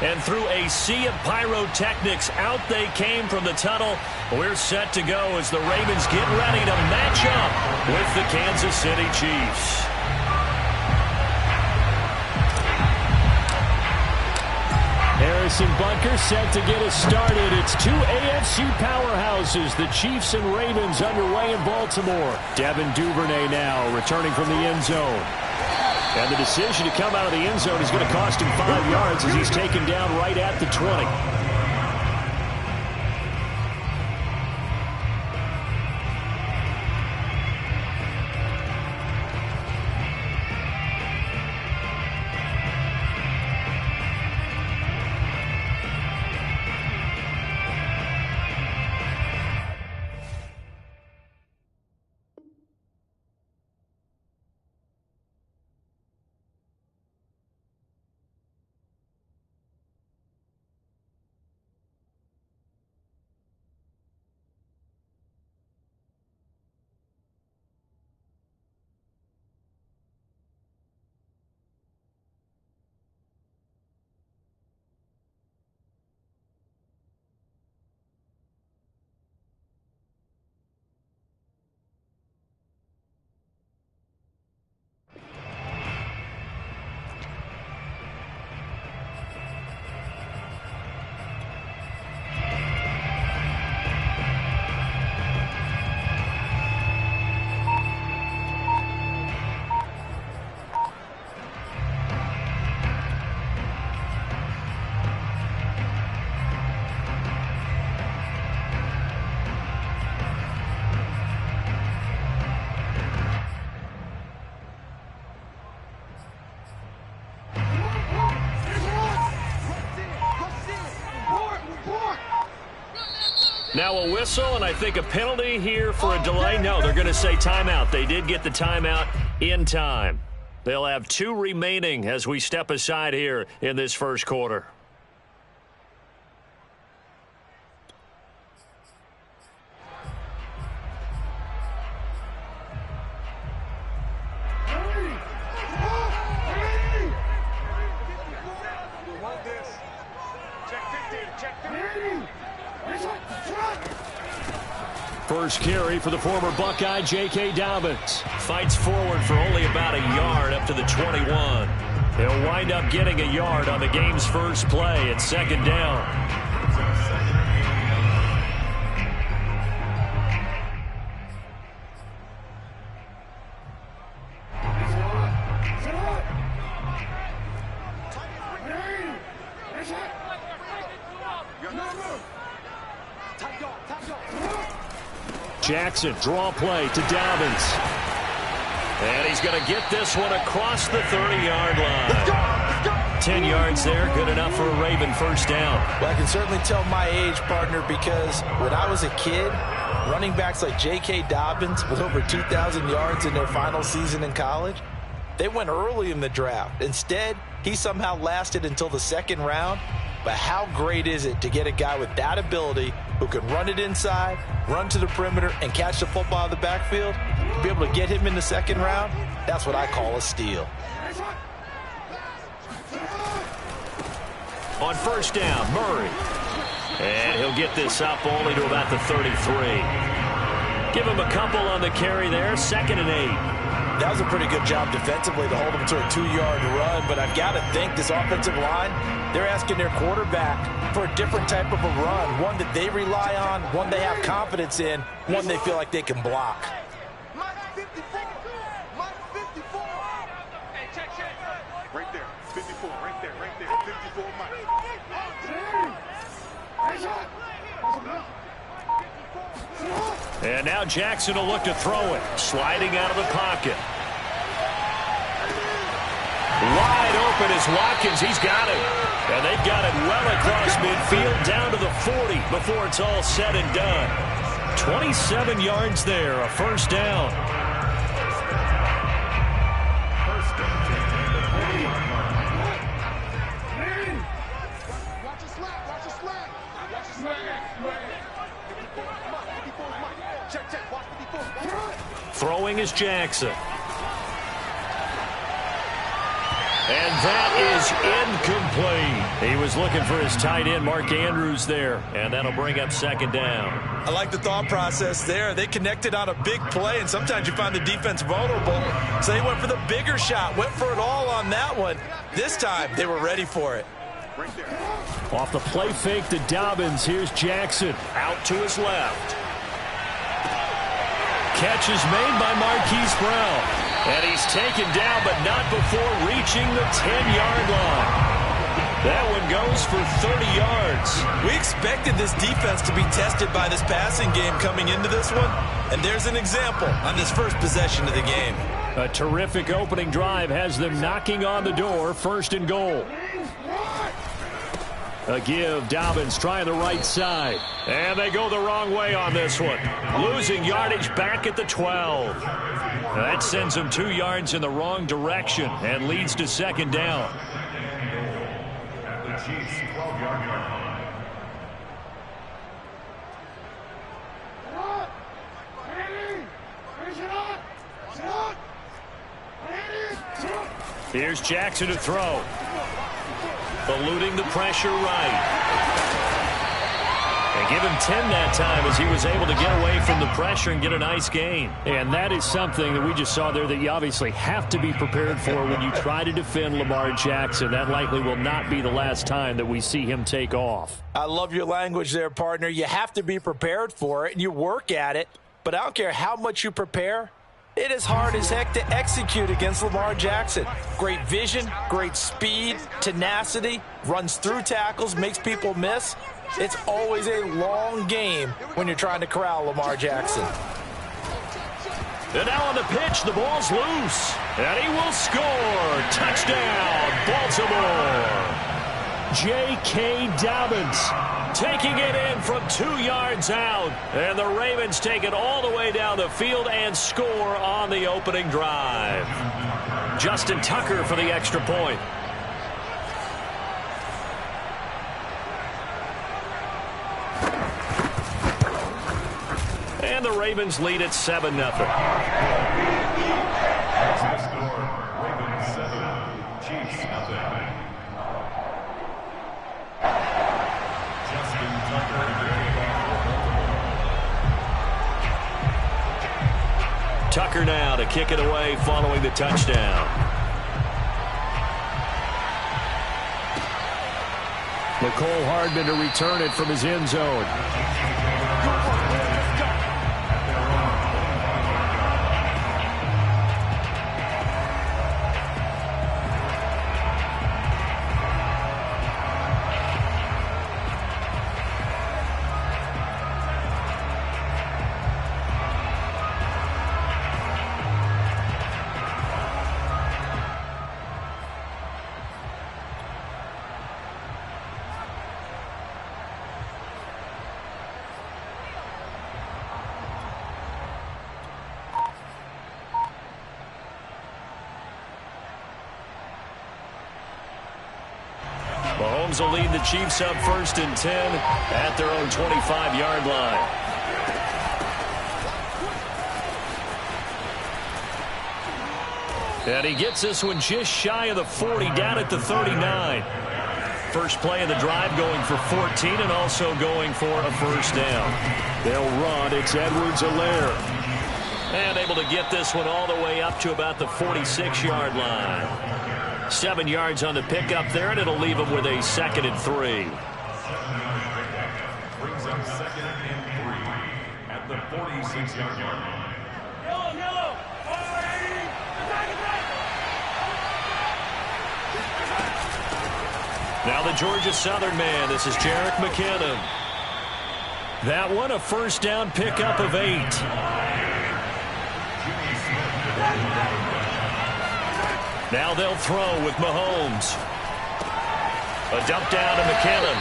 And through a sea of pyrotechnics, out they came from the tunnel. We're set to go as the Ravens get ready to match up with the Kansas City Chiefs. Harrison Butker set to get us started. It's two AFC powerhouses, the Chiefs and Ravens, underway in Baltimore. Devin Duvernay now returning from the end zone. And the decision to come out of the end zone is going to cost him 5 yards as he's taken down right at the 20. Now a whistle, and I think a penalty here for a delay. No, they're going to say timeout. They did get the timeout in time. They'll have 2 remaining as we step aside here in this first quarter. First carry for the former Buckeye, J.K. Dobbins. Fights forward for only about a yard up to the 21. He'll wind up getting a yard on the game's first play at second down. Jackson, draw play to Dobbins. And he's going to get this one across the 30-yard line. 10 yards there, good enough for a Raven first down. Well, I can certainly tell my age, partner, because when I was a kid, running backs like J.K. Dobbins with over 2,000 yards in their final season in college, they went early in the draft. Instead, he somehow lasted until the second round. But how great is it to get a guy with that ability who can run it inside, run to the perimeter, and catch the football out of the backfield? Be able to get him in the second round, that's what I call a steal. On first down, Murray. And he'll get this up only to about the 33. Give him a couple on the carry there, 2nd and 8. That was a pretty good job defensively to hold him to a 2-yard run, but I've got to think this offensive line, they're asking their quarterback for a different type of a run, one that they rely on, one they have confidence in, one they feel like they can block. Right there, 54, right there, 54, Mike. And now Jackson will look to throw it, sliding out of the pocket. Wide open is Watkins. He's got it. And they've got it well across midfield down to the 40 before it's all said and done. 27 yards there, a first down. Throwing is Jackson. And that is incomplete. He was looking for his tight end, Mark Andrews, there. And that'll bring up second down. I like the thought process there. They connected on a big play, and sometimes you find the defense vulnerable. So they went for the bigger shot, went for it all on that one. This time, they were ready for it. Off the play fake to Dobbins. Here's Jackson. Out to his left. Catch is made by Marquise Brown. And he's taken down, but not before reaching the 10-yard line. That one goes for 30 yards. We expected this defense to be tested by this passing game coming into this one. And there's an example on this first possession of the game. A terrific opening drive has them knocking on the door. First and goal. A give. Dobbins trying the right side. And they go the wrong way on this one. Losing yardage back at the 12. That sends them 2 yards in the wrong direction and leads to second down. At the Chiefs' 12-yard line. Here's Jackson to throw. Eluding the pressure right. And give him 10 that time as he was able to get away from the pressure and get a nice gain. And that is something that we just saw there that you obviously have to be prepared for when you try to defend Lamar Jackson. That likely will not be the last time that we see him take off. I love your language there, partner. You have to be prepared for it, and you work at it. But I don't care how much you prepare. It is hard as heck to execute against Lamar Jackson. Great vision, great speed, tenacity, runs through tackles, makes people miss. It's always a long game when you're trying to corral Lamar Jackson. And now on the pitch, the ball's loose. And he will score. Touchdown, Baltimore. J.K. Dobbins taking it in from 2 yards out. And the Ravens take it all the way down the field and score on the opening drive. Justin Tucker for the extra point. And the Ravens lead at 7-0. Ravens 7, Chiefs 0. Justin Tucker now to kick it away following the touchdown. Mecole Hardman to return it from his end zone. Mahomes will lead the Chiefs up 1st and 10 at their own 25-yard line. And he gets this one just shy of the 40, down at the 39. First play of the drive going for 14 and also going for a first down. They'll run. It's Edwards-Helaire. And able to get this one all the way up to about the 46-yard line. 7 yards on the pickup there, and it'll leave him with a 2nd and 3. brings up 2nd and 3 at the 46-yard line. Now the Georgia Southern man. This is Jerick McKinnon. That one a first down pickup of 8. Now they'll throw with Mahomes. A dump down to McKinnon.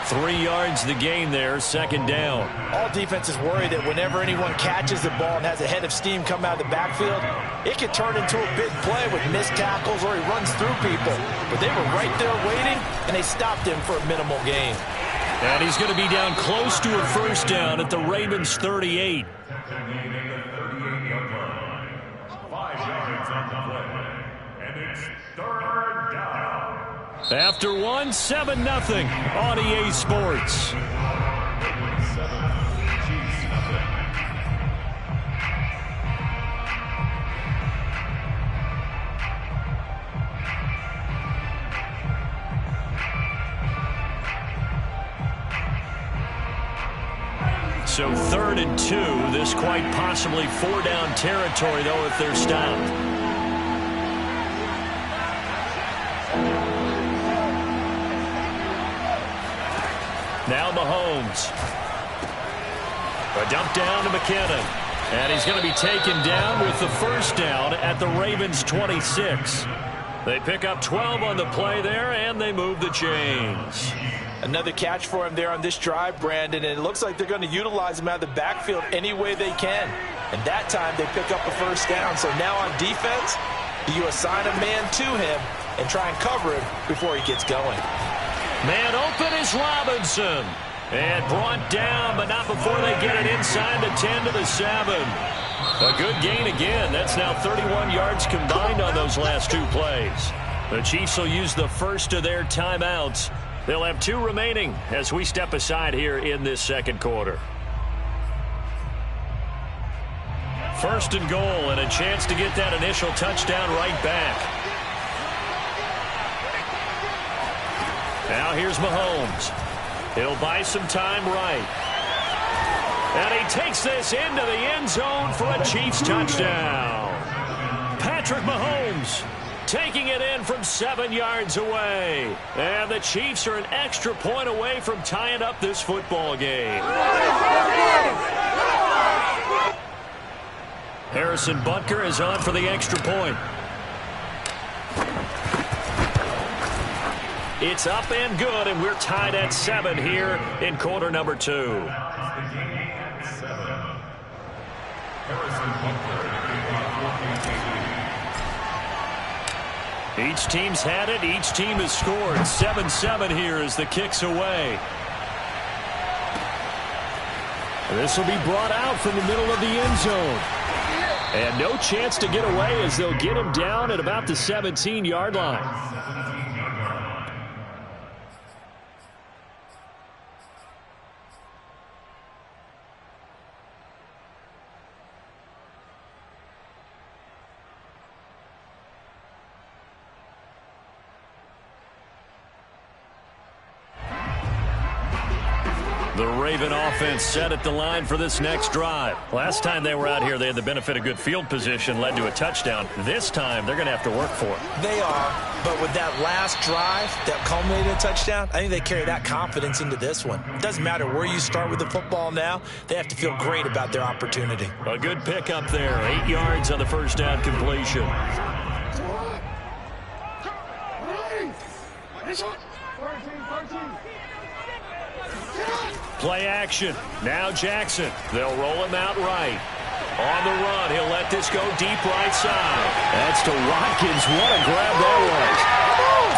3 yards the gain there, 2nd down. All defenses worry that whenever anyone catches the ball and has a head of steam come out of the backfield, it could turn into a big play with missed tackles or he runs through people. But they were right there waiting, and they stopped him for a minimal gain. And he's going to be down close to a first down at the Ravens 38. 5 yards on the play. And it's 3rd After one, 7-0 on EA Sports. So 3rd and 2. This quite possibly 4-down territory, though, if they're stopped. Now Mahomes. A dump down to McKinnon. And he's going to be taken down with the first down at the Ravens' 26. They pick up 12 on the play there, and they move the chains. Another catch for him there on this drive, Brandon, and it looks like they're going to utilize him out of the backfield any way they can. And that time they pick up a first down. So now on defense, you assign a man to him and try and cover him before he gets going. Man open is Robinson. And brought down, but not before they get it inside the 10 to the 7. A good gain again. That's now 31 yards combined on those last 2 plays. The Chiefs will use the first of their timeouts. They'll have 2 remaining as we step aside here in this second quarter. 1st and goal, and a chance to get that initial touchdown right back. Now here's Mahomes. He'll buy some time right. And he takes this into the end zone for a Chiefs touchdown. Patrick Mahomes taking it in from 7 yards away. And the Chiefs are an extra point away from tying up this football game. Harrison Butker is on for the extra point. It's up and good, and we're tied at 7 here in quarter number 2. Each team's had it. Each team has scored. 7-7 here as the kick's away. This will be brought out from the middle of the end zone. And no chance to get away as they'll get him down at about the 17-yard line. The Raven offense set at the line for this next drive. Last time they were out here, they had the benefit of good field position, led to a touchdown. This time, they're going to have to work for it. They are, but with that last drive that culminated in a touchdown, I think they carry that confidence into this one. It doesn't matter where you start with the football now. They have to feel great about their opportunity. A good pickup there. 8 yards on the first down completion. Play action. Now Jackson. They'll roll him out right. On the run, he'll let this go deep right side. That's to Watkins. What a grab that was.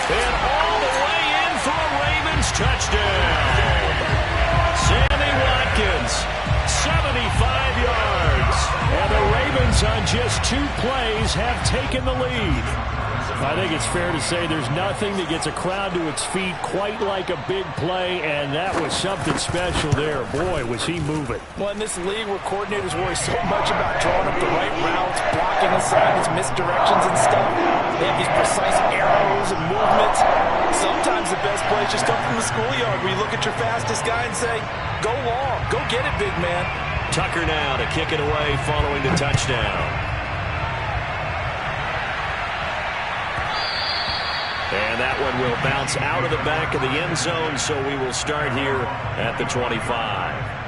And all the way in for a Ravens touchdown. Sammy Watkins, 75 yards. And the Ravens on just 2 plays have taken the lead. I think it's fair to say there's nothing that gets a crowd to its feet quite like a big play, and that was something special there. Boy, was he moving. Well, in this league where coordinators worry so much about drawing up the right routes, blocking assignments, misdirections and stuff, they have these precise arrows and movements. Sometimes the best plays just come from the schoolyard where you look at your fastest guy and say, go long, go get it, big man. Tucker now to kick it away following the touchdown. And that one will bounce out of the back of the end zone, so we will start here at the 25.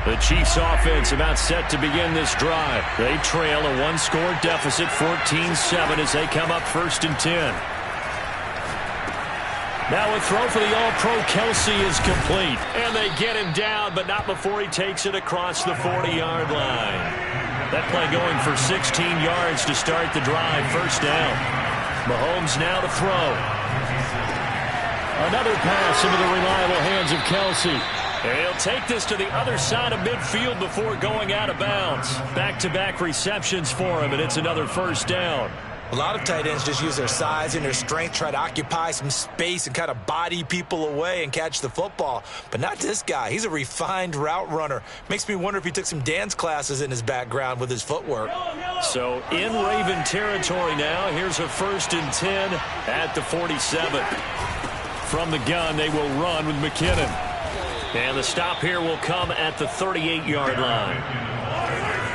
The Chiefs offense about set to begin this drive. They trail a 1-score deficit, 14-7, as they come up 1st and 10. Now a throw for the All-Pro Kelsey is complete. And they get him down, but not before he takes it across the 40-yard line. That play going for 16 yards to start the drive. First down. Mahomes now to throw. Another pass into the reliable hands of Kelsey. He'll take this to the other side of midfield before going out of bounds. Back-to-back receptions for him, and it's another first down. A lot of tight ends just use their size and their strength, try to occupy some space and kind of body people away and catch the football. But not this guy. He's a refined route runner. Makes me wonder if he took some dance classes in his background with his footwork. So in Raven territory now. Here's a 1st and 10 at the 47. From the gun, they will run with McKinnon. And the stop here will come at the 38-yard line.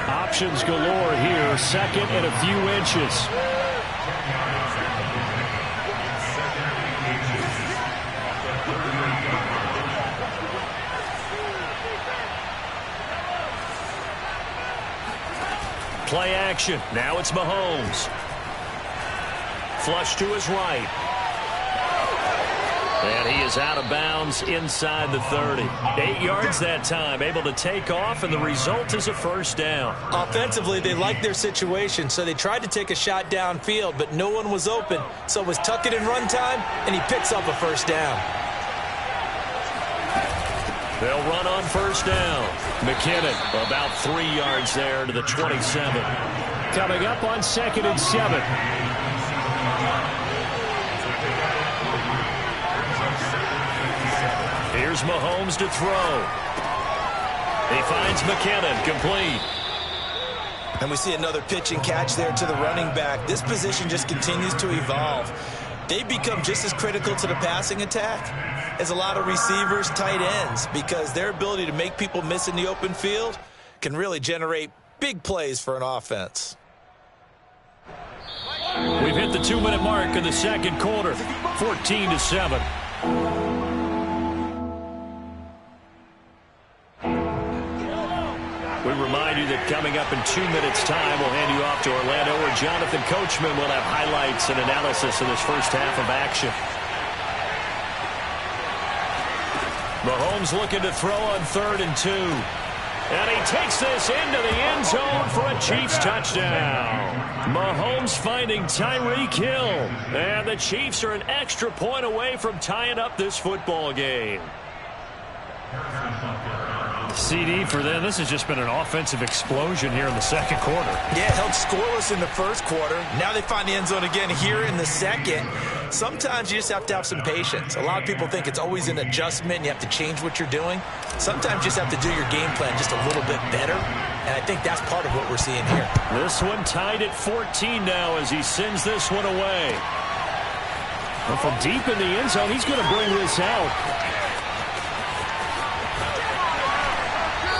Options galore here. 2nd and a few inches. Play action. Now it's Mahomes. Flush to his right. And he is out of bounds inside the 30. 8 yards that time. Able to take off, and the result is a first down. Offensively, they liked their situation, so they tried to take a shot downfield, but no one was open. So it was tuck it in run time, and he picks up a first down. They'll run on first down. McKinnon about 3 yards there to the 27. Coming up on 2nd and 7. Here's Mahomes to throw. He finds McKinnon, complete. And we see another pitch and catch there to the running back. This position just continues to evolve. They become just as critical to the passing attack as a lot of receivers, tight ends, because their ability to make people miss in the open field can really generate big plays for an offense. We've hit the 2-minute mark in the second quarter. 14-7. We remind you that coming up in 2 minutes' time, we'll hand you off to Orlando, where Jonathan Coachman will have highlights and analysis of this first half of action. Mahomes looking to throw on 3rd and 2. And he takes this into the end zone for a Chiefs touchdown. Mahomes finding Tyreek Hill. And the Chiefs are an extra point away from tying up this football game. CD for them. This has just been an offensive explosion here in the second quarter. Yeah, held scoreless in the first quarter. Now they find the end zone again here in the second. Sometimes you just have to have some patience. A lot of people think it's always an adjustment. You have to change what you're doing. Sometimes you just have to do your game plan just a little bit better. And I think that's part of what we're seeing here. This one tied at 14 now as he sends this one away. And from deep in the end zone, he's going to bring this out.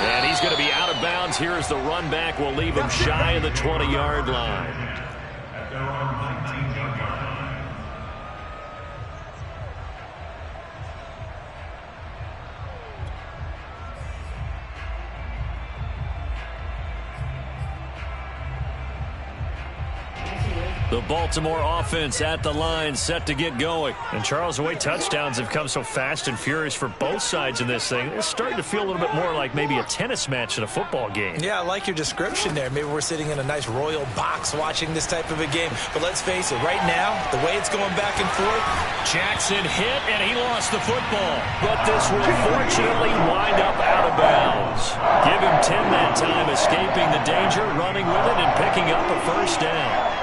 And he's going to be out of bounds here as the run back will leave him shy of the 20-yard line. The Baltimore offense at the line, set to get going. And Charles, the way touchdowns have come so fast and furious for both sides in this thing, it's starting to feel a little bit more like maybe a tennis match in a football game. Yeah, I like your description there. Maybe we're sitting in a nice royal box watching this type of a game. But let's face it, right now, the way it's going back and forth, Jackson hit, and he lost the football. But this will fortunately wind up out of bounds. Give him 10 that time, escaping the danger, running with it, and picking up a first down.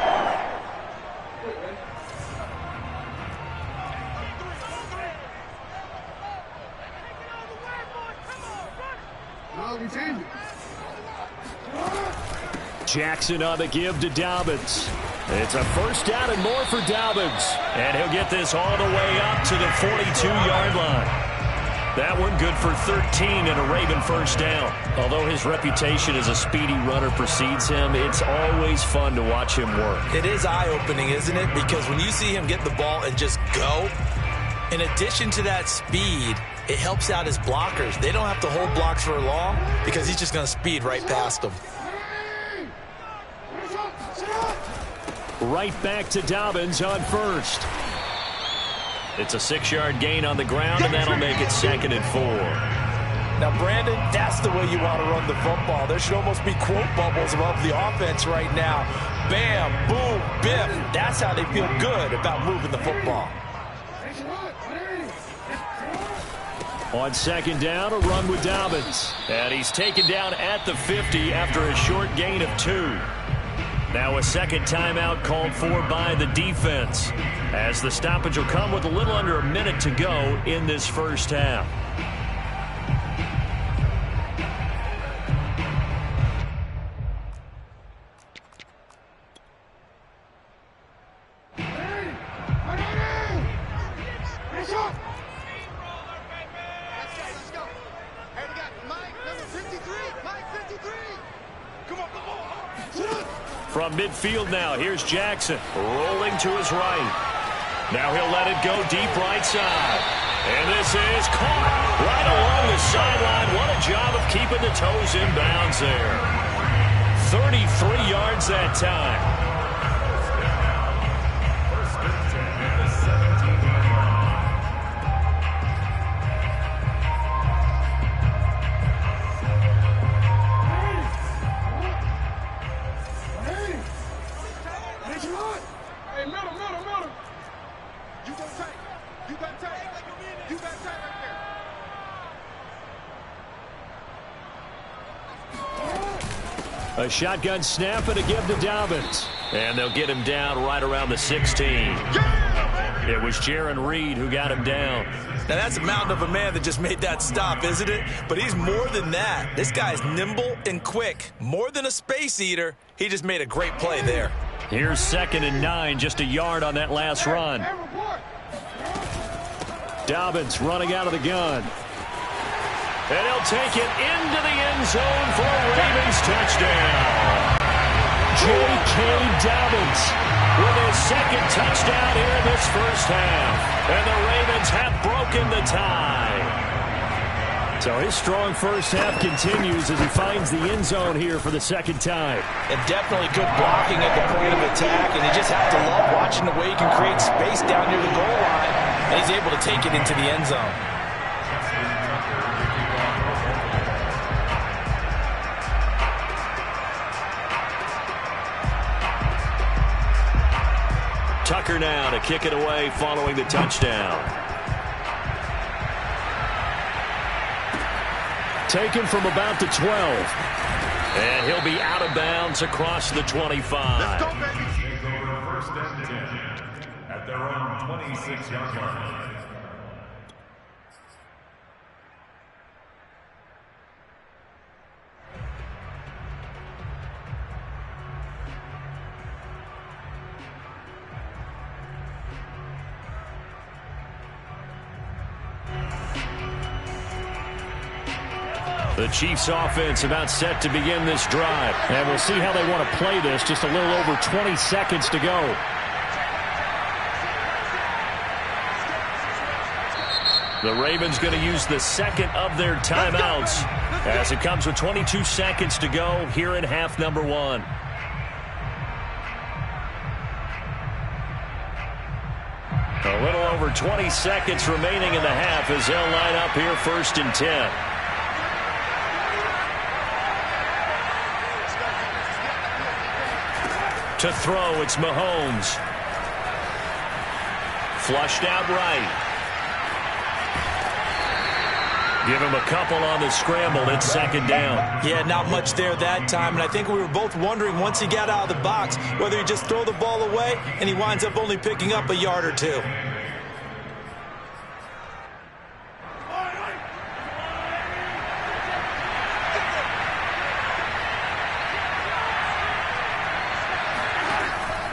Jackson on the give to Dobbins. It's a first down and more for Dobbins. And he'll get this all the way up to the 42-yard line. That one good for 13 and a Raven first down. Although his reputation as a speedy runner precedes him, it's always fun to watch him work. It is eye-opening, isn't it? Because when you see him get the ball and just go, in addition to that speed, it helps out his blockers. They don't have to hold blocks for long because he's just going to speed right past them. Right back to Dobbins on first. It's a 6-yard gain on the ground, and that'll make it 2nd and 4. Now, Brandon, that's the way you want to run the football. There should almost be quote bubbles above the offense right now. Bam, boom, biff. That's how they feel good about moving the football. On 2nd down, a run with Dobbins. And he's taken down at the 50 after a short gain of 2. Now a 2nd timeout called for by the defense, as the stoppage will come with a little under a minute to go in this first half. From midfield now, here's Jackson rolling to his right. Now he'll let it go deep right side. And this is caught right along the sideline. What a job of keeping the toes in bounds there. 33 yards that time. A shotgun snap and a give to Dobbins. And they'll get him down right around the 16. It was Jarran Reed who got him down. Now, that's a mountain of a man that just made that stop, isn't it? But he's more than that. This guy's nimble and quick. More than a space eater. He just made a great play there. Here's 2nd and 9, just a yard on that last run. Dobbins running out of the gun. And he'll take it into the end zone for a Ravens touchdown. J.K. Dobbins with his 2nd touchdown here in this first half. And the Ravens have broken the tie. So his strong first half continues as he finds the end zone here for the 2nd time. And definitely good blocking at the point of attack. And you just have to love watching the way he can create space down near the goal line. And he's able to take it into the end zone. Tucker now to kick it away following the touchdown. Taken from about the 12. And he'll be out of bounds across the 25. Let's go, baby. First and 10 at their own 26-yard line. The Chiefs offense about set to begin this drive. And we'll see how they want to play this. Just a little over 20 seconds to go. The Ravens going to use the 2nd of their timeouts as it comes with 22 seconds to go here in half number 1. A little over 20 seconds remaining in the half as they'll line up here 1st and 10. To throw, it's Mahomes. Flushed out right. Give him a couple on the scramble. It's 2nd down. Yeah, not much there that time. And I think we were both wondering once he got out of the box whether he just throw the ball away and he winds up only picking up a yard or 2.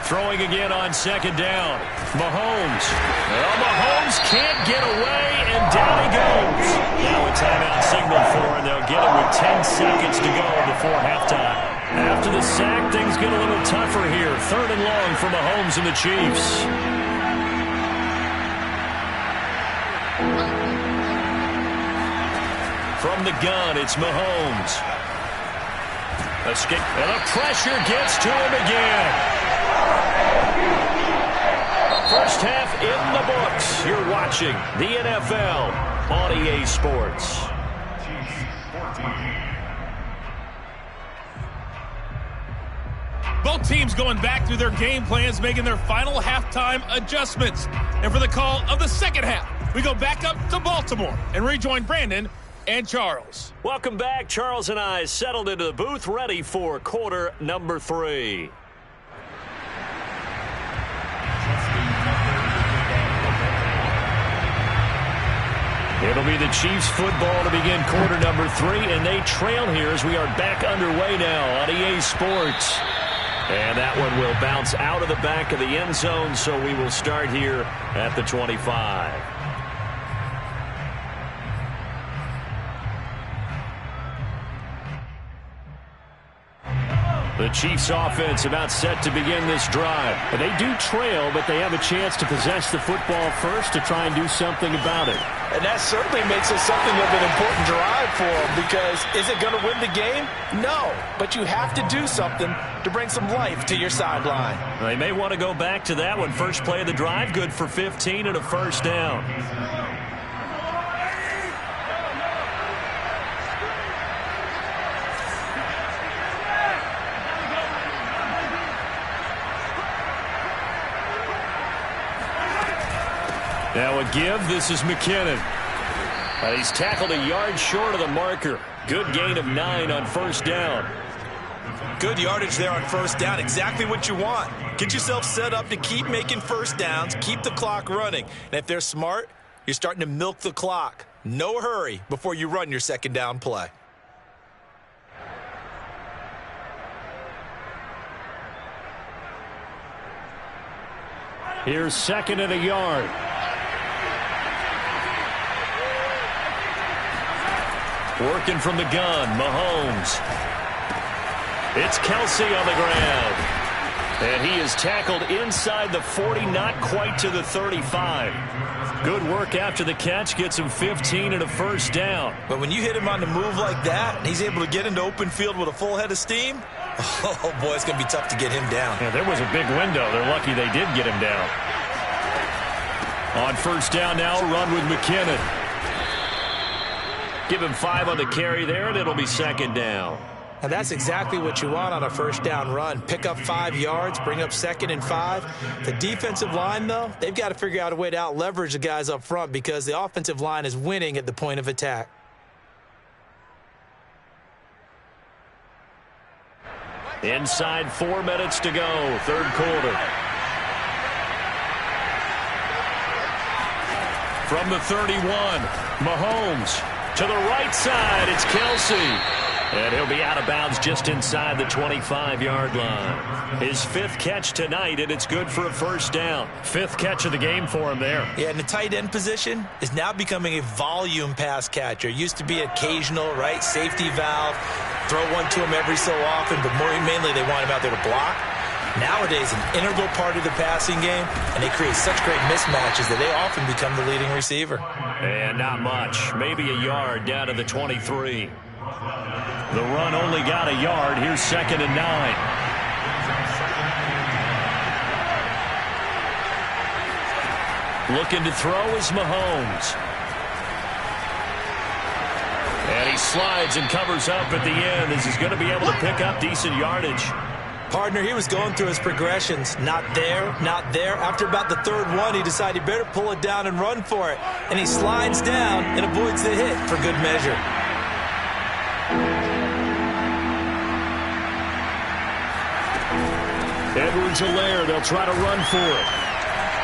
Throwing again on 2nd down. Mahomes. Well, Mahomes can't get away, and down he goes. Now a timeout signal for him. They'll get him with 10 seconds to go before halftime. After the sack, things get a little tougher here. 3rd and long for Mahomes and the Chiefs. From the gun, it's Mahomes. Escape, and the pressure gets to him again. First half in the books. You're watching the NFL on EA Sports. Both teams going back through their game plans, making their final halftime adjustments. And for the call of the second half, we go back up to Baltimore and rejoin Brandon and Charles. Welcome back. Charles and I settled into the booth, ready for quarter number 3. It'll be the Chiefs football to begin quarter number 3, and they trail here as we are back underway now on EA Sports. And that one will bounce out of the back of the end zone, so we will start here at the 25. The Chiefs offense about set to begin this drive. They do trail, but they have a chance to possess the football first to try and do something about it. And that certainly makes it something of an important drive for them, because is it going to win the game? No, but you have to do something to bring some life to your sideline. They may want to go back to that one. First play of the drive, good for 15 and a first down. Now a give. This is McKinnon. He's tackled a yard short of the marker. Good gain of 9 on first down. Good yardage there on first down. Exactly what you want. Get yourself set up to keep making first downs, keep the clock running. And if they're smart, you're starting to milk the clock. No hurry before you run your second down play. Here's second and a yard. Working from the gun, Mahomes. It's Kelsey on the ground. And he is tackled inside the 40, not quite to the 35. Good work after the catch, gets him 15 and a first down. But when you hit him on the move like that, and he's able to get into open field with a full head of steam, oh boy, it's going to be tough to get him down. Yeah, there was a big window. They're lucky they did get him down. On first down now, run with McKinnon. Give him 5 on the carry there, and it'll be second down. And that's exactly what you want on a first down run. Pick up 5 yards, bring up second and 5. The defensive line, though, they've got to figure out a way to out-leverage the guys up front, because the offensive line is winning at the point of attack. Inside 4 minutes to go, third quarter. From the 31, Mahomes. To the right side, it's Kelsey. And he'll be out of bounds just inside the 25-yard line. His 5th catch tonight, and it's good for a first down. 5th catch of the game for him there. Yeah, and the tight end position is now becoming a volume pass catcher. Used to be occasional, right, safety valve. Throw one to him every so often, but mainly they want him out there to block. Nowadays, an integral part of the passing game, and they create such great mismatches that they often become the leading receiver. And not much. Maybe a yard down to the 23. The run only got a yard. Here's second and 9. Looking to throw is Mahomes. And he slides and covers up at the end as he's going to be able to pick up decent yardage. Partner, he was going through his progressions. Not there, not there. After about the 3rd one, he decided he better pull it down and run for it. And he slides down and avoids the hit for good measure. Edwards-Helaire, they'll try to run for it.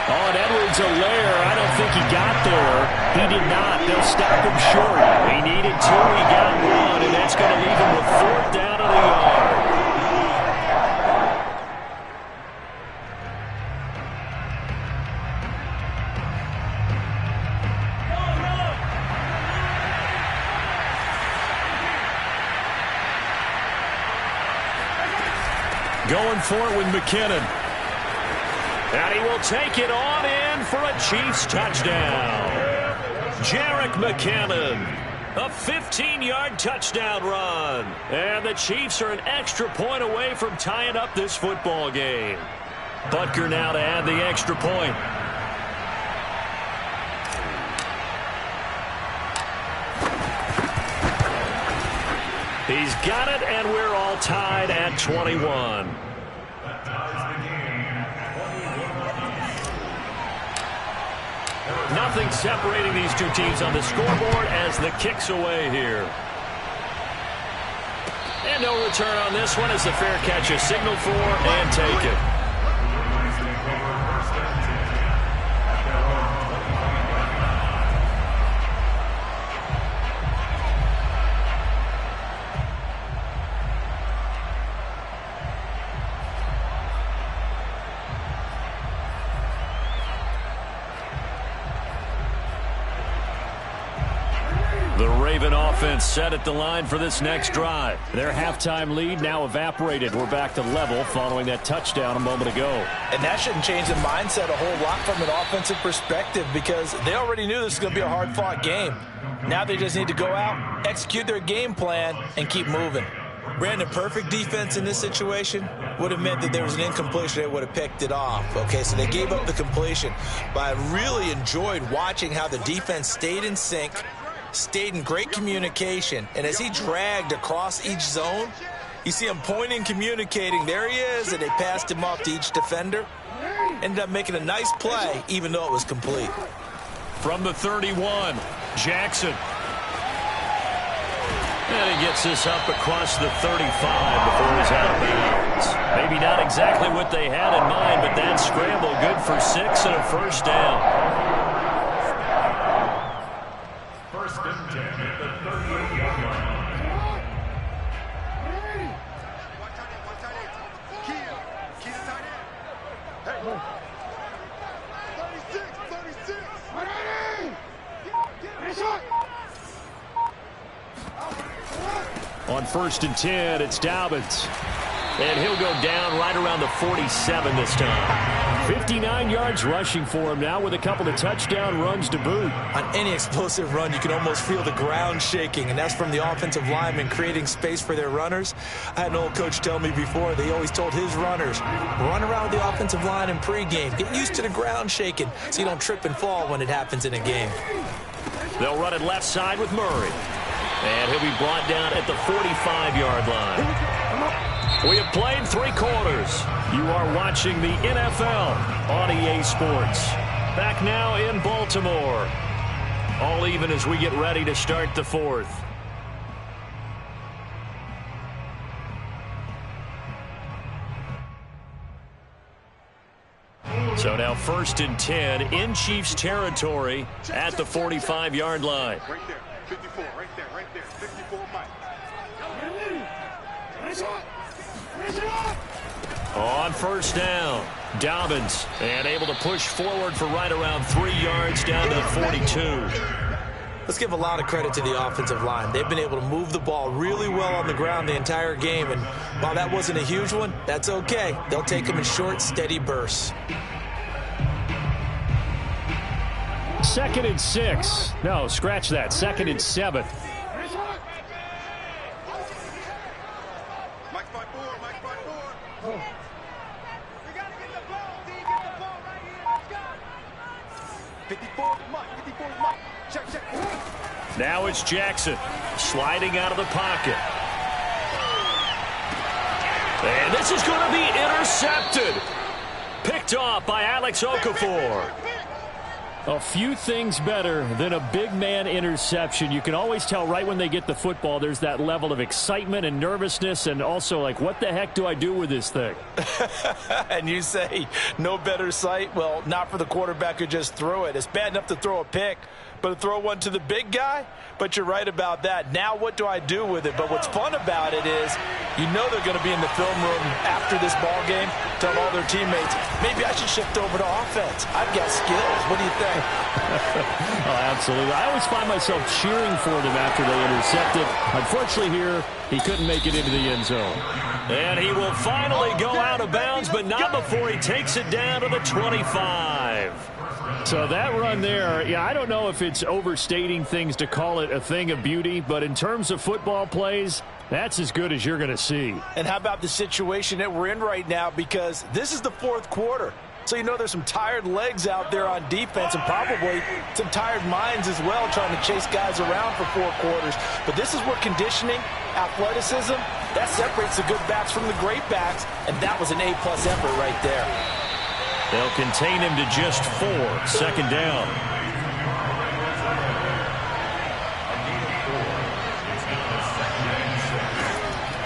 On Edwards-Helaire, I don't think he got there. He did not. They'll stop him short. He needed 2, he got 1, and that's going to leave him with 4th down on the yard. Going for it with McKinnon. And he will take it on in for a Chiefs touchdown. Jerick McKinnon. A 15-yard touchdown run. And the Chiefs are an extra point away from tying up this football game. Butker now to add the extra point. He's got it, and we're all tied at 21. Nothing separating these two teams on the scoreboard as the kick's away here. And no return on this one as the fair catch is signaled for and taken. The Raven offense set at the line for this next drive. Their halftime lead now evaporated. We're back to level following that touchdown a moment ago. And that shouldn't change the mindset a whole lot from an offensive perspective because they already knew this was going to be a hard-fought game. Now they just need to go out, execute their game plan, and keep moving. Brandon, perfect defense in this situation would have meant that there was an incompletion. They would have picked it off. Okay, so they gave up the completion. But I really enjoyed watching how the defense stayed in sync, stayed in great communication, and as he dragged across each zone, you see him pointing, communicating. There he is, and they passed him off to each defender. Ended up making a nice play, even though it was complete. From the 31, Jackson. And he gets this up across the 35 before he's out of bounds. Maybe not exactly what they had in mind, but that scramble good for 6 and a first down. First and 10 at the 38-yard line. On first and 10, it's Dobbins. And he'll go down right around the 47 this time. 59 yards rushing for him now with a couple of touchdown runs to boot. On any explosive run, you can almost feel the ground shaking, and that's from the offensive linemen creating space for their runners. I had an old coach tell me before, they always told his runners, run around with the offensive line in pregame. Get used to the ground shaking so you don't trip and fall when it happens in a game. They'll run it left side with Murray. And he'll be brought down at the 45-yard line. We have played 3 quarters. You are watching the NFL on EA Sports. Back now in Baltimore. All even as we get ready to start the 4th. So now first and 10 in Chiefs territory at the 45-yard line. Right there, 54, right there, 54, Mike. On first down, Dobbins, and able to push forward for right around 3 yards down to the 42. Let's give a lot of credit to the offensive line. They've been able to move the ball really well on the ground the entire game, and while that wasn't a huge one, that's okay. They'll take them in short, steady bursts. 2nd and 6. No, scratch that. 2nd and 7. Mike 5-4, Mike 5-4. We got to get the ball, D. Get the ball right here. Let's go. 54 Mike, 54 Mike. Check. Now it's Jackson sliding out of the pocket. And this is going to be intercepted. Picked off by Alex Okafor. A few things better than a big man interception. You can always tell right when they get the football, there's that level of excitement and nervousness, and also like, what the heck do I do with this thing? And you say, no better sight? Well, not for the quarterback who just threw it. It's bad enough to throw a pick, but to throw one to the big guy? But you're right about that. Now what do I do with it? But what's fun about it is you know they're going to be in the film room after this ball game, telling all their teammates, maybe I should shift over to offense. I've got skills. What do you think? Oh, absolutely. I always find myself cheering for them after they intercept it. Unfortunately here, he couldn't make it into the end zone. And he will finally go out of bounds, but not before he takes it down to the 25. So that run there, yeah, I don't know if it's overstating things to call it a thing of beauty, but in terms of football plays, that's as good as you're going to see. And how about the situation that we're in right now? Because this is the fourth quarter. So you know there's some tired legs out there on defense and probably some tired minds as well trying to chase guys around for 4 quarters. But this is where conditioning, athleticism, that separates the good backs from the great backs. And that was an A-plus effort right there. They'll contain him to just 4. Second down.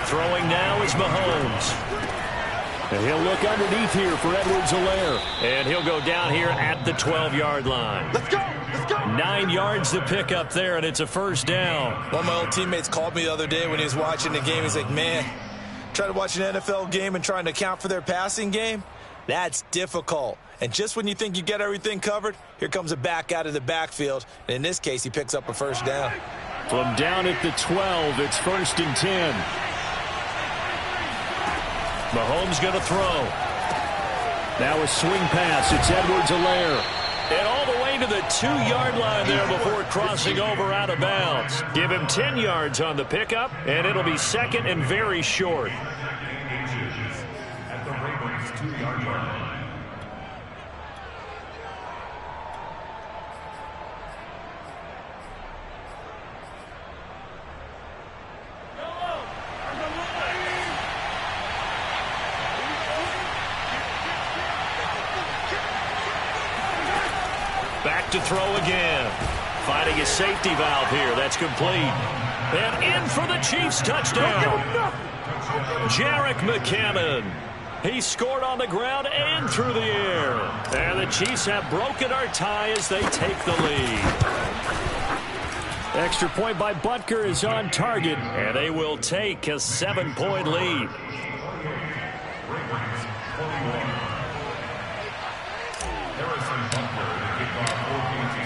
Throwing now is Mahomes. And he'll look underneath here for Edwards-Helaire. And he'll go down here at the 12-yard line. Let's go. Let's go. 9 yards to pick up there, and it's a first down. One of my old teammates called me the other day when he was watching the game. He's like, man, trying to watch an NFL game and trying to account for their passing game, that's difficult. And just when you think you get everything covered, here comes a back out of the backfield. And in this case, he picks up a first down. From down at the 12, it's 1st and 10. Mahomes going to throw. Now a swing pass. It's Edwards-Helaire. And all the way to the 2-yard line there before crossing over out of bounds. Give him 10 yards on the pickup, and it'll be second and very short. At the Ravens 2-yard line. Back to throw again. Finding a safety valve here. That's complete. And in for the Chiefs touchdown. Jerick McKinnon. He scored on the ground and through the air. And the Chiefs have broken our tie as they take the lead. Extra point by Butker is on target. And they will take a 7-point lead.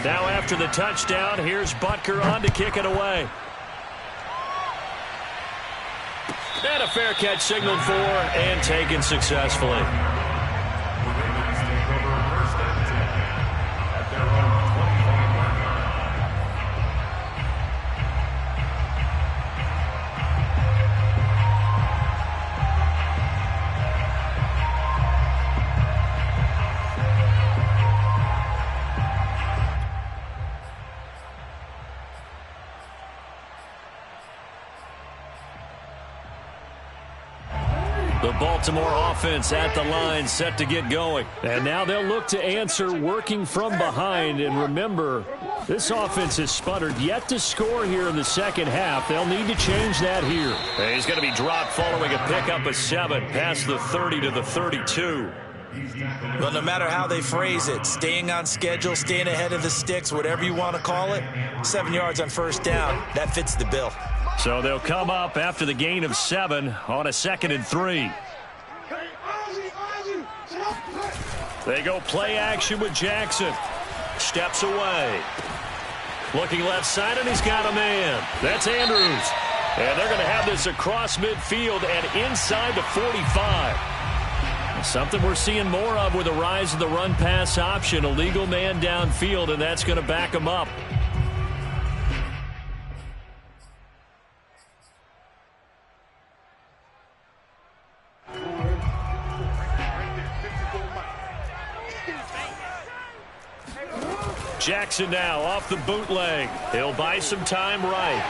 Now after the touchdown, here's Butker on to kick it away. And a fair catch signaled for and taken successfully. The Baltimore offense at the line, set to get going. And now they'll look to answer working from behind. And remember, this offense has sputtered yet to score here in the second half. They'll need to change that here. And he's going to be dropped following a pickup of 7 past the 30 to the 32. Well, no matter how they phrase it, staying on schedule, staying ahead of the sticks, whatever you want to call it, 7 yards on first down, that fits the bill. So they'll come up after the gain of 7 on a 2nd and 3. They go play action with Jackson. Steps away. Looking left side, and he's got a man. That's Andrews. And they're going to have this across midfield and inside the 45. Something we're seeing more of with the rise of the run-pass option. A legal man downfield, and that's going to back him up. Jackson now off the bootleg. He'll buy some time right.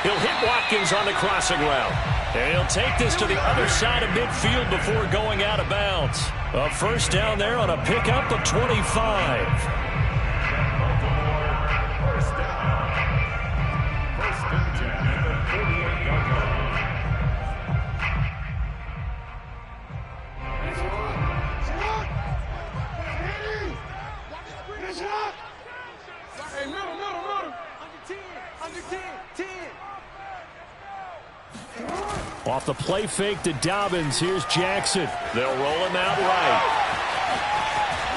He'll hit Watkins on the crossing route. And he'll take this to the other side of midfield before going out of bounds. A first down there on a pickup of 25. Off the play fake to Dobbins. Here's Jackson. They'll roll him out right.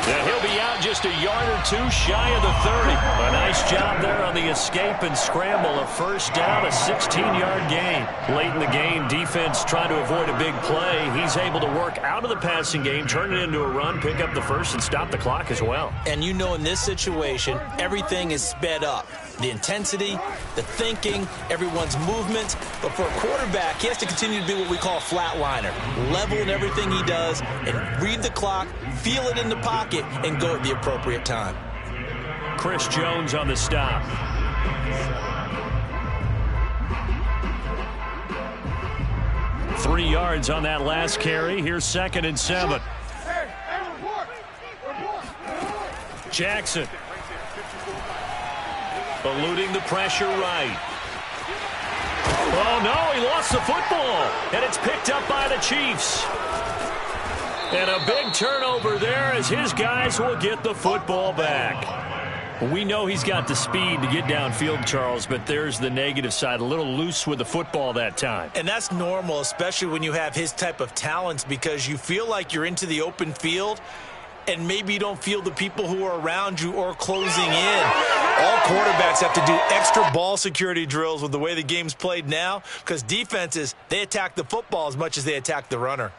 Yeah, he'll be out just a yard or two shy of the 30. A nice job there on the escape and scramble. A first down, a 16-yard gain. Late in the game, defense trying to avoid a big play. He's able to work out of the passing game, turn it into a run, pick up the first, and stop the clock as well. And you know in this situation, everything is sped up. The intensity, the thinking, everyone's movement. But for a quarterback, he has to continue to be what we call a flatliner. Level in everything he does and read the clock, feel it in the pocket, and go at the appropriate time. Chris Jones on the stop. Three yards on that last carry. Here's 2nd and 7. Jackson. Eluding the pressure right. Oh, no, he lost the football. And it's picked up by the Chiefs. And a big turnover there as his guys will get the football back. We know he's got the speed to get downfield, Charles, but there's the negative side. A little loose with the football that time. And that's normal, especially when you have his type of talents, because you feel like you're into the open field and maybe you don't feel the people who are around you or closing in. All quarterbacks have to do extra ball security drills with the way the game's played now, because defenses, they attack the football as much as they attack the runner.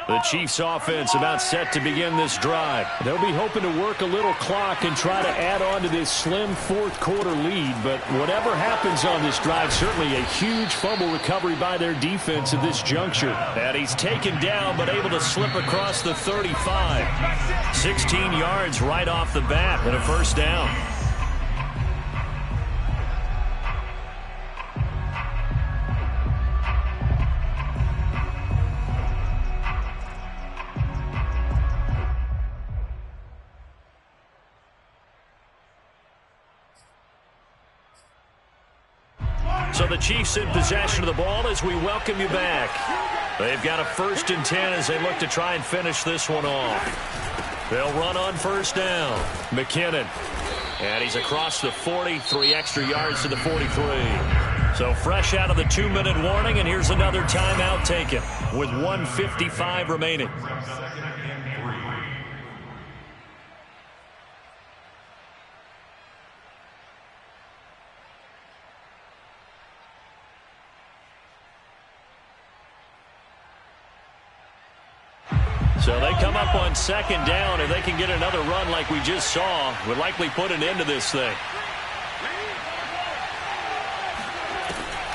The Chiefs offense about set to begin this drive. They'll be hoping to work a little clock and try to add on to this slim fourth-quarter lead. But whatever happens on this drive, certainly a huge fumble recovery by their defense at this juncture. And he's taken down but able to slip across the 35. 16 yards right off the bat and a first down. So the Chiefs in possession of the ball as we welcome you back. They've got a 1st and 10 as they look to try and finish this one off. They'll run on first down. McKinnon. And he's across the 40, 3 extra yards to the 43. So fresh out of the 2-minute warning, and here's another timeout taken with 1:55 remaining. So they come up on 2nd down, and they can get another run like we just saw. Would likely put an end to this thing.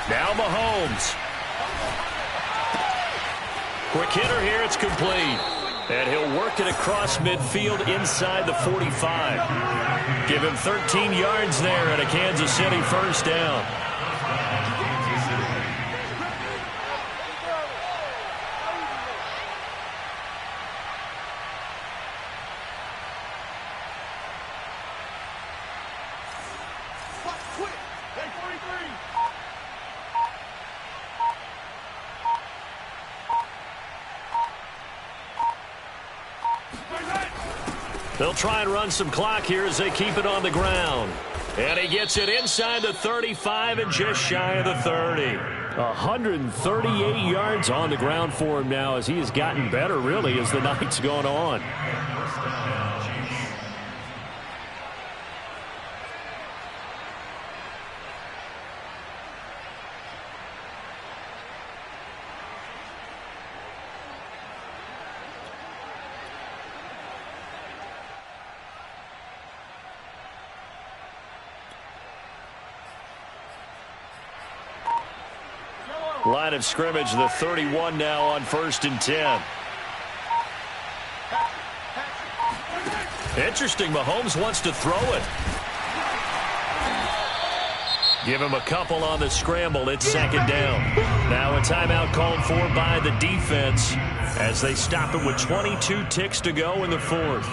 Now Mahomes. Quick hitter here, it's complete. And he'll work it across midfield inside the 45. Give him 13 yards there at a Kansas City first down. They'll try and run some clock here as they keep it on the ground. And he gets it inside the 35 and just shy of the 30. 138 yards on the ground for him now as he has gotten better, really, as the night's gone on. Line of scrimmage, the 31 now on 1st and 10. Interesting, Mahomes wants to throw it. Give him a couple on the scramble. It's 2nd down. Now a timeout called for by the defense as they stop it with 22 ticks to go in the 4th.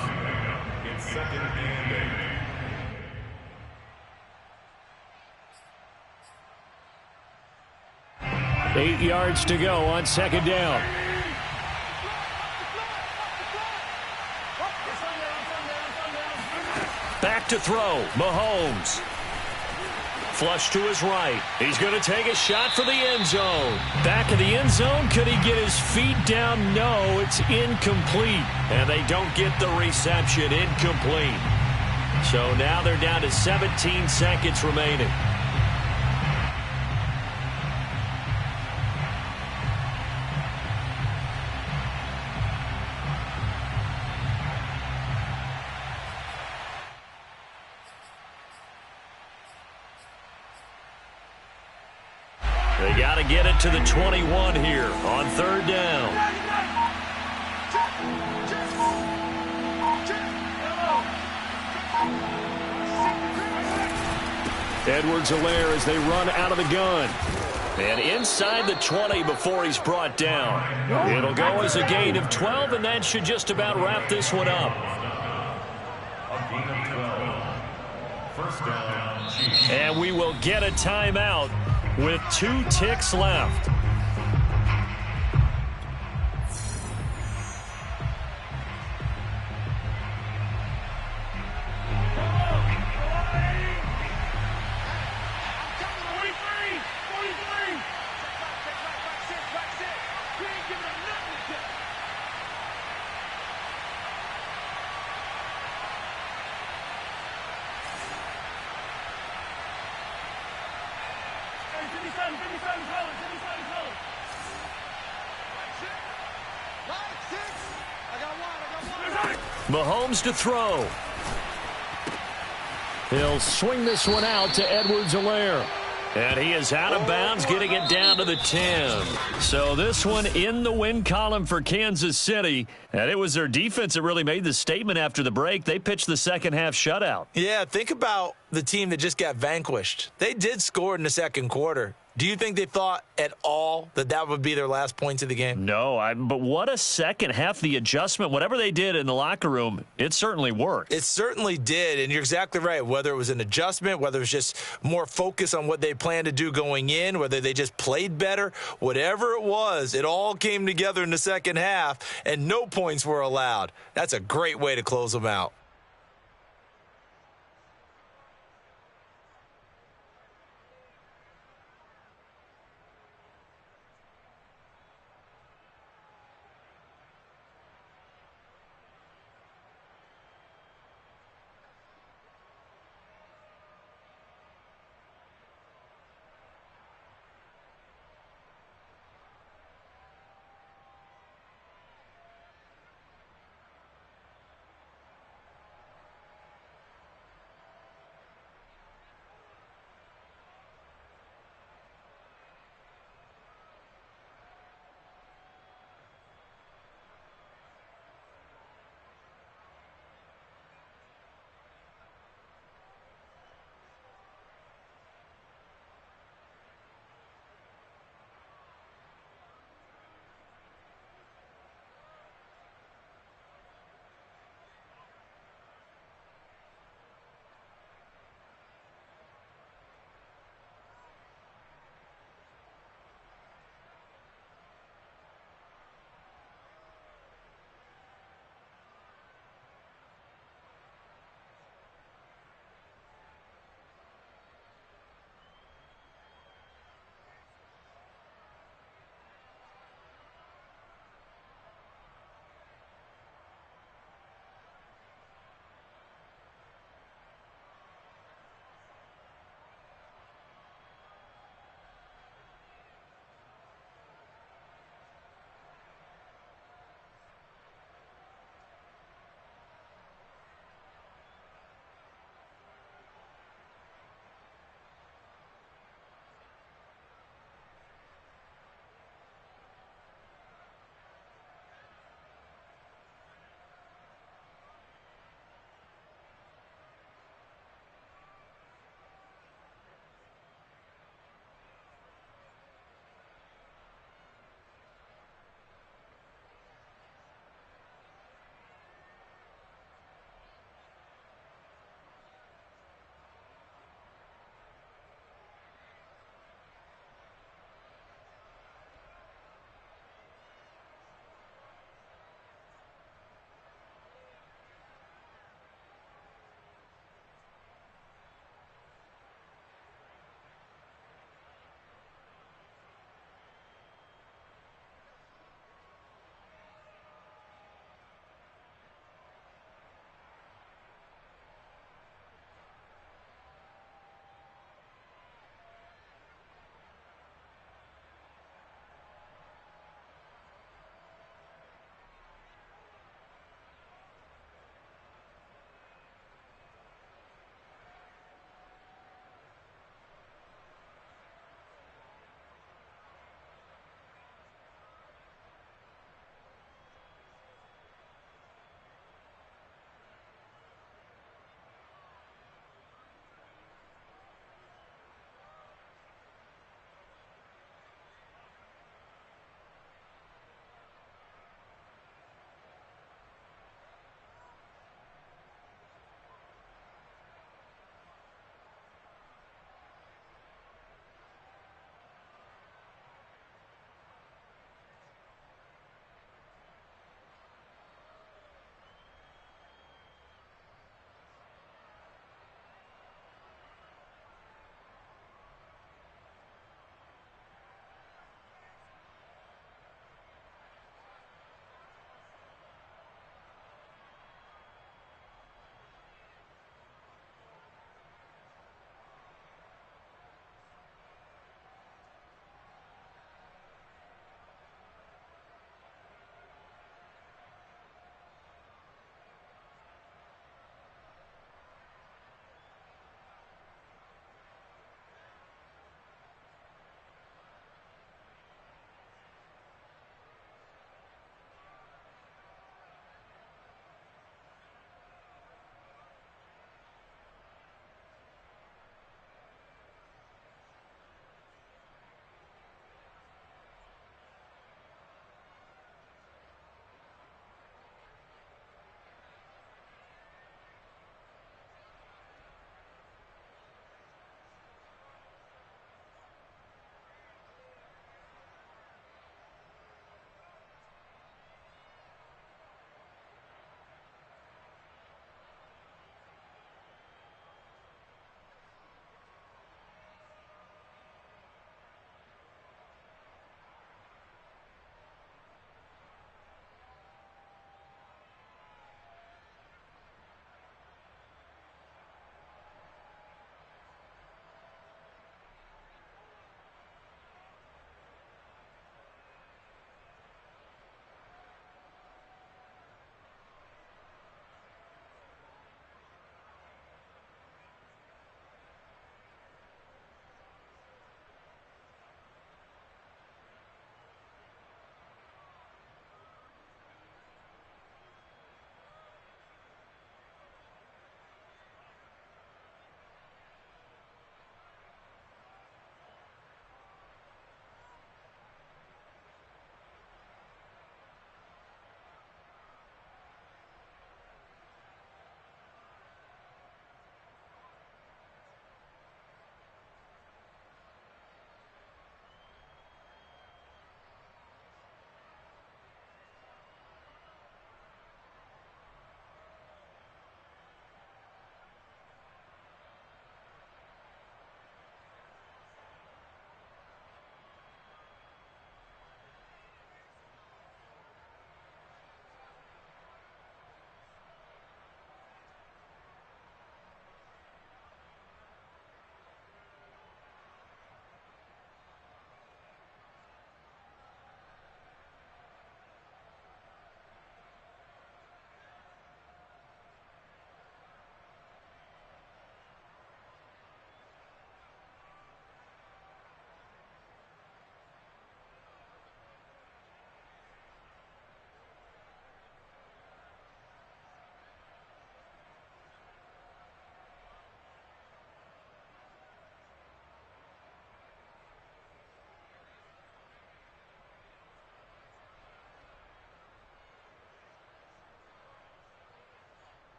It's 2nd and 8. 8 yards to go on 2nd down. Back to throw, Mahomes. flush to his right. He's going to take a shot for the end zone. Back of the end zone. Could he get his feet down? No, it's incomplete. And they don't get the reception. Incomplete. So now they're down to 17 seconds remaining. They got to get it to the 21 here on third down. Edwards-Helaire as they run out of the gun. And inside the 20 before he's brought down. It'll go as a gain of 12, and that should just about wrap this one up. A gain of 12. First down, Chiefs. And we will get a timeout with 2 ticks left. Mahomes to throw. He'll swing this one out to Edwards-Helaire. And he is out of bounds, getting it down to the 10. So this one in the win column for Kansas City. And it was their defense that really made the statement after the break. They pitched the second half shutout. Yeah, think about the team that just got vanquished. They did score in the second quarter. Do you think they thought at all that that would be their last points of the game? No, but what a second half. The adjustment, whatever they did in the locker room, it certainly worked. It certainly did, and you're exactly right. Whether it was an adjustment, whether it was just more focus on what they planned to do going in, whether they just played better, whatever it was, it all came together in the second half, and no points were allowed. That's a great way to close them out.